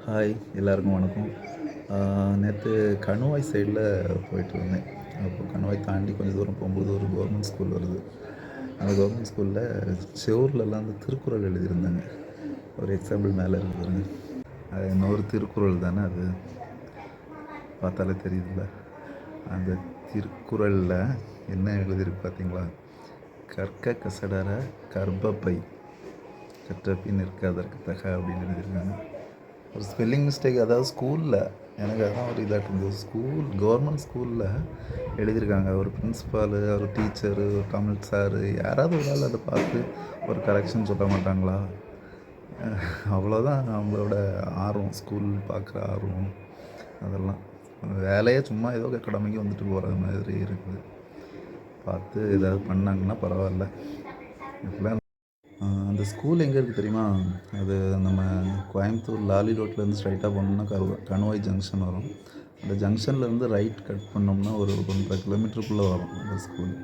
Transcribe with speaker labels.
Speaker 1: Hi எல்லாருக்கும் வணக்கம். நேற்று கணுவாய் சைடில் போயிட்டுருந்தேன். அப்போ கணுவாய் தாண்டி கொஞ்சம் தூரம் போகும்போது ஒரு கவர்மெண்ட் ஸ்கூல் வருது. அந்த கவர்மெண்ட் ஸ்கூலில் செவுர்லலாம் அந்த திருக்குறள் எழுதியிருந்தாங்க. ஒரு எக்ஸாம்பிள் மேலே இருக்குதுங்க. அது இன்னொரு திருக்குறள் தானே அது, பார்த்தாலே தெரியுதுல்ல. அந்த திருக்குறளில் என்ன எழுதியிருக்கு பார்த்தீங்களா? கற்க கசடர கர்ப்பப்பை கற்றபின் நிற்காதற்கு தக அப்படின்னு எழுதியிருக்காங்க. ஒரு ஸ்பெல்லிங் மிஸ்டேக், அதாவது ஸ்கூலில் எனக்கு அதான் ஒரு இதாக இருந்தது. கவர்மெண்ட் ஸ்கூலில் எழுதியிருக்காங்க. ஒரு பிரின்ஸிபாலு, ஒரு டீச்சரு, ஒரு தமிழ் சாரு, யாராவது ஒரு ஆள் அதை பார்த்து ஒரு கரெக்ஷன் சொல்ல மாட்டாங்களா? அவ்வளோதான் அவங்களோட ஆர்வம், ஸ்கூல் பார்க்குற ஆர்வம். அதெல்லாம் வேலையே சும்மா ஏதோ அகாடமிக்கு வந்துட்டு போகிற மாதிரி இருக்குது. பார்த்து ஏதாவது பண்ணாங்கன்னா பரவாயில்ல. இப்போலாம் அந்த ஸ்கூல் எங்கே இருக்குது தெரியுமா? அது நம்ம கோயம்புத்தூர் லாலி ரோட்லேருந்து ஸ்ட்ரைட்டாக போனோம்னா கணுவாய் ஜங்ஷன் வரும். அந்த ஜங்ஷன்லேருந்து ரைட் கட் பண்ணோம்னா ஒரு 1.5 கிலோமீட்டருக்குள்ளே வரும் அந்த ஸ்கூல்.